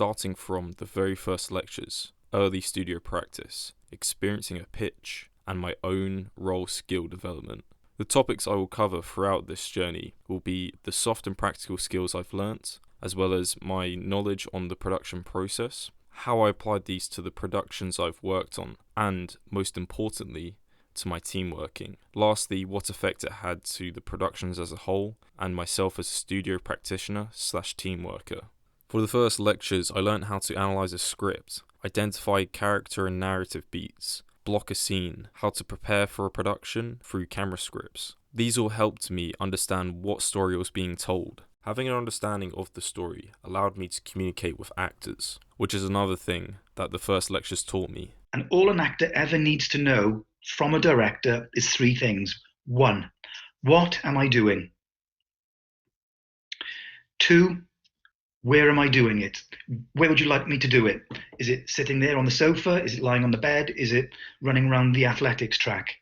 starting from the very first lectures, early studio practice, experiencing a pitch, and my own role skill development. The topics I will cover throughout this journey will be the soft and practical skills I've learnt, as well as my knowledge on the production process, how I applied these to the productions I've worked on, and, most importantly, to my team working. Lastly, what effect it had to the productions as a whole, and myself as a studio practitioner / team worker. For the first lectures, I learned how to analyse a script, identify character and narrative beats, block a scene, how to prepare for a production through camera scripts. These all helped me understand what story was being told. Having an understanding of the story allowed me to communicate with actors, which is another thing that the first lectures taught me. And all an actor ever needs to know from a director is three things. One, what am I doing? Two, where am I doing it? Where would you like me to do it? Is it sitting there on the sofa? Is it lying on the bed? Is it running around the athletics track?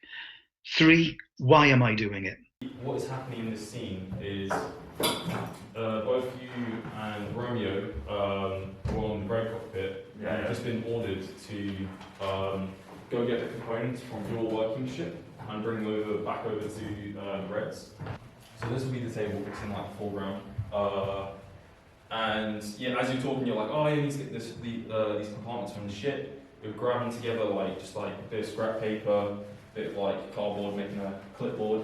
Three, why am I doing it? What is happening in this scene is both you and Romeo were on the break cockpit. You've just been ordered to go get the components from your working ship and bring them back over to Reds. So this will be the table, it's in like the foreground. And yeah, as you're talking, you're like, oh, yeah, you need to get these compartments from the ship. You're grabbing together just like a bit of scrap paper, a bit of like cardboard, making a clipboard,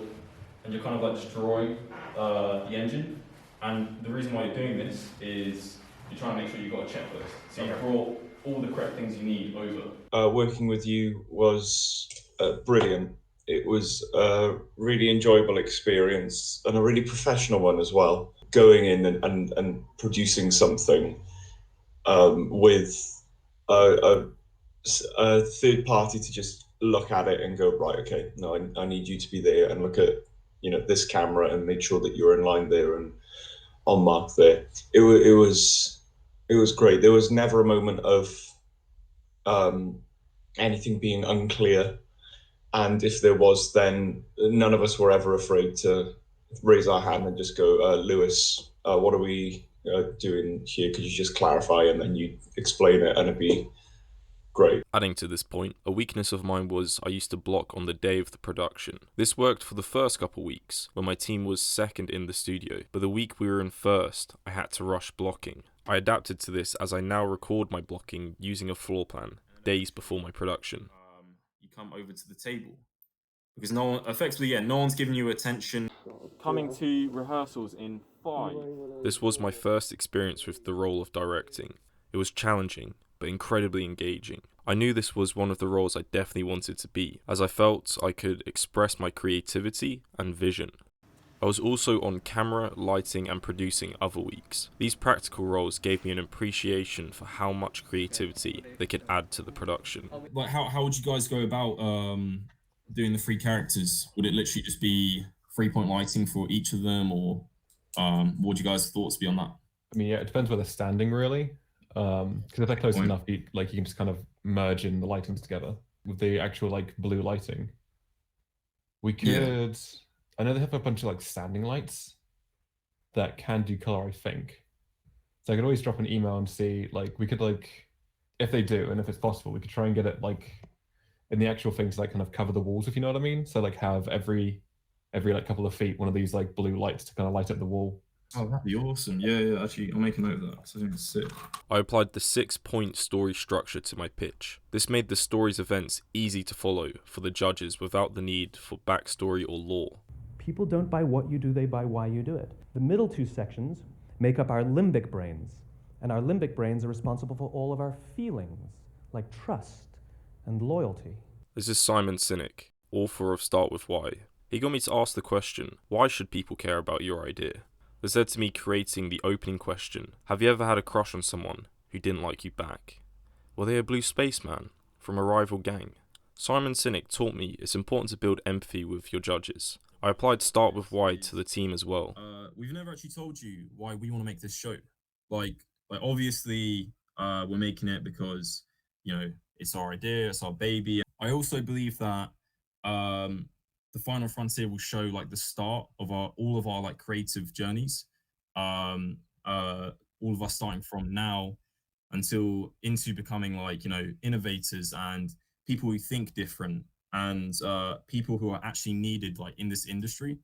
and you're kind of like just drawing the engine. And the reason why you're doing this is you're trying to make sure you've got a checklist. So you brought all the correct things you need over. Working with you was brilliant. It was a really enjoyable experience and a really professional one as well. Going in and producing something with a third party to just look at it and go, right, okay, no, I need you to be there and look at this camera and make sure that you're in line there and on mark there. It was great. There was never a moment of anything being unclear, and if there was, then none of us were ever afraid to raise our hand and just go, Lewis, what are we doing here? Could you just clarify? And then you explain it, and it'd be great. Adding to this point, a weakness of mine was I used to block on the day of the production. This worked for the first couple weeks, when my team was second in the studio, but the week we were in first, I had to rush blocking. I adapted to this as I now record my blocking using a floor plan, days before my production. You come over to the table, because no one's giving you attention. Coming to rehearsals in 5. This was my first experience with the role of directing. It was challenging, but incredibly engaging. I knew this was one of the roles I definitely wanted to be, as I felt I could express my creativity and vision. I was also on camera, lighting and producing other weeks. These practical roles gave me an appreciation for how much creativity they could add to the production. Like, how would you guys go about doing the three characters? Would it literally just be 3-point lighting for each of them, or what would you guys' thoughts be on that? I mean, yeah, it depends where they're standing, really. Because if they're close enough, you can just kind of merge in the lightings together with the actual blue lighting. We could. Yeah. I know they have a bunch of standing lights that can do color, I think. So I could always drop an email and see we could if they do and if it's possible, we could try and get it in the actual things kind of cover the walls, if you know what I mean. So have every couple of feet one of these blue lights to kind of light up the wall. Oh, that'd be awesome. Yeah, actually, I'll make a note of that because I think it's sick. I applied the 6-point story structure to my pitch. This made the story's events easy to follow for the judges without the need for backstory or lore. People don't buy what you do, they buy why you do it. The middle two sections make up our limbic brains, and our limbic brains are responsible for all of our feelings, like trust and loyalty. This is Simon Sinek, author of Start With Why. He got me to ask the question, why should people care about your idea? This led to me creating the opening question, have you ever had a crush on someone who didn't like you back? Were they a blue spaceman from a rival gang? Simon Sinek taught me it's important to build empathy with your judges. I applied Start With Why to the team as well. We've never actually told you why we want to make this show. Obviously, we're making it because, it's our idea, it's our baby. I also believe that the Final Frontier will show the start of all of our creative journeys. All of us starting from now until into becoming like, you know, innovators and people who think different and people who are actually needed like in this industry.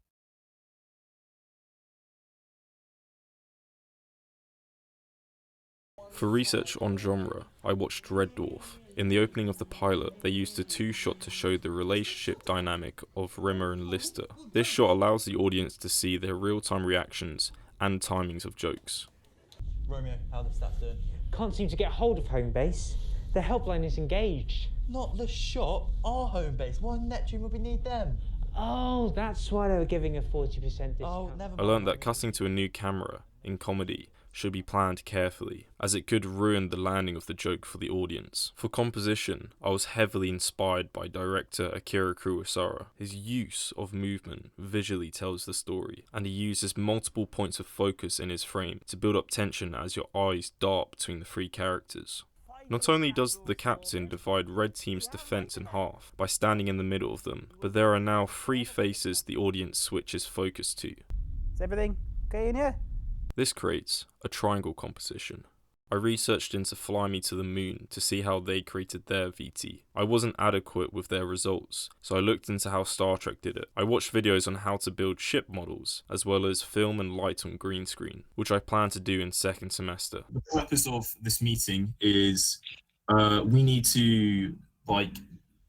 For research on genre, I watched Red Dwarf. In the opening of the pilot, they used a two-shot to show the relationship dynamic of Rimmer and Lister. This shot allows the audience to see their real-time reactions and timings of jokes. Romeo, how the staff doing? Can't seem to get hold of Homebase. Their helpline is engaged. Not the shop, our home base. Why Neptune would we need them? Oh, that's why they were giving a 40% discount. Oh, never mind. I learned that cutting to a new camera in comedy should be planned carefully, as it could ruin the landing of the joke for the audience. For composition, I was heavily inspired by director Akira Kurosawa. His use of movement visually tells the story, and he uses multiple points of focus in his frame to build up tension as your eyes dart between the three characters. Not only does the captain divide Red Team's defense in half by standing in the middle of them, but there are now three faces the audience switches focus to. Is everything okay in here? This creates a triangle composition. I researched into Fly Me to the Moon to see how they created their VT. I wasn't adequate with their results, so I looked into how Star Trek did it. I watched videos on how to build ship models, as well as film and light on green screen, which I plan to do in second semester. The purpose of this meeting is we need to, like,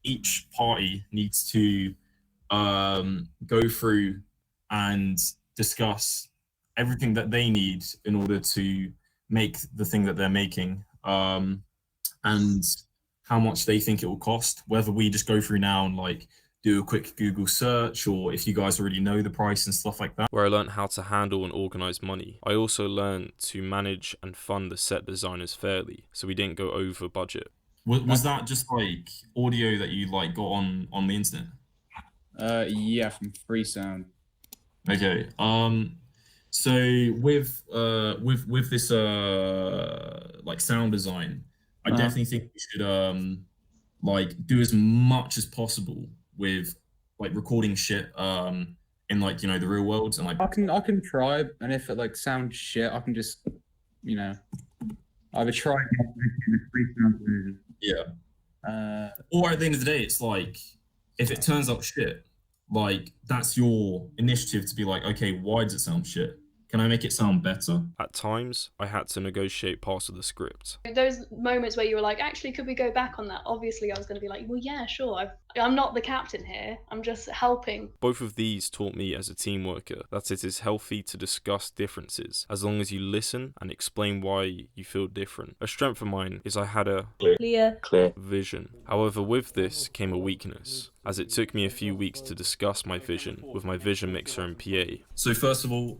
each party needs to go through and discuss everything that they need in order to make the thing that they're making, and how much they think it will cost. Whether we just go through now and like do a quick Google search, or if you guys already know the price and stuff like that. Where I learned how to handle and organise money. I also learned to manage and fund the set designers fairly, so we didn't go over budget. Was that just like audio that you like got on the internet? Yeah, from Freesound. Okay. So with this like sound design, I definitely think we should like do as much as possible with like recording shit in like, you know, the real world, and like I can try, and if it like sounds shit, I can just, you know, either try the Freesound version. Yeah. Or at the end of the day, it's like if it turns out shit, like that's your initiative to be like, okay, why does it sound shit? Can I make it sound better? At times, I had to negotiate parts of the script. Those moments where you were like, actually, could we go back on that? Obviously, I was going to be like, well, yeah, sure. I'm not the captain here. I'm just helping. Both of these taught me as a team worker that it is healthy to discuss differences as long as you listen and explain why you feel different. A strength of mine is I had a clear vision. However, with this came a weakness, as it took me a few weeks to discuss my vision with my vision mixer and PA. So first of all,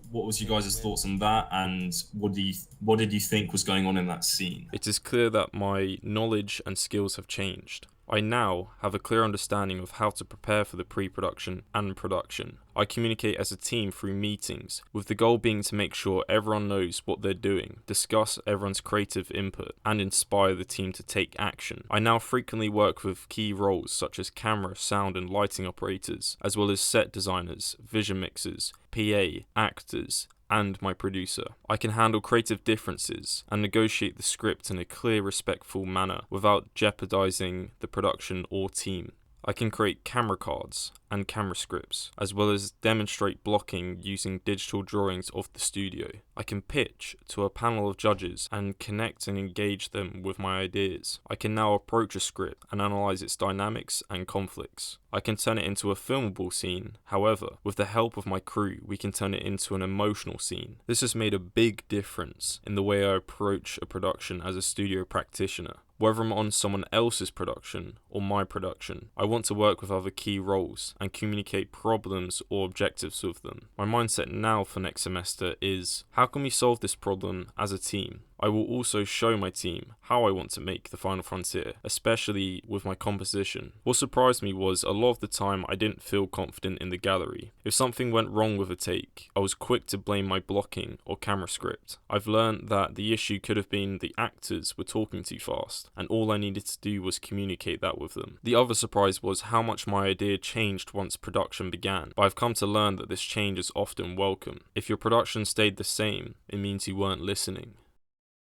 what was you guys' thoughts on that, and what did you think was going on in that scene? It is clear that my knowledge and skills have changed. I now have a clear understanding of how to prepare for the pre-production and production. I communicate as a team through meetings, with the goal being to make sure everyone knows what they're doing, discuss everyone's creative input, and inspire the team to take action. I now frequently work with key roles such as camera, sound, and lighting operators, as well as set designers, vision mixers, PA, actors, and my producer. I can handle creative differences and negotiate the script in a clear, respectful manner without jeopardizing the production or team. I can create camera cards and camera scripts, as well as demonstrate blocking using digital drawings of the studio. I can pitch to a panel of judges and connect and engage them with my ideas. I can now approach a script and analyze its dynamics and conflicts. I can turn it into a filmable scene. However, with the help of my crew, we can turn it into an emotional scene. This has made a big difference in the way I approach a production as a studio practitioner. Whether I'm on someone else's production or my production, I want to work with other key roles and communicate problems or objectives with them. My mindset now for next semester is, how can we solve this problem as a team? I will also show my team how I want to make The Final Frontier, especially with my composition. What surprised me was a lot of the time I didn't feel confident in the gallery. If something went wrong with a take, I was quick to blame my blocking or camera script. I've learned that the issue could have been the actors were talking too fast, and all I needed to do was communicate that with them. The other surprise was how much my idea changed once production began, but I've come to learn that this change is often welcome. If your production stayed the same, it means you weren't listening.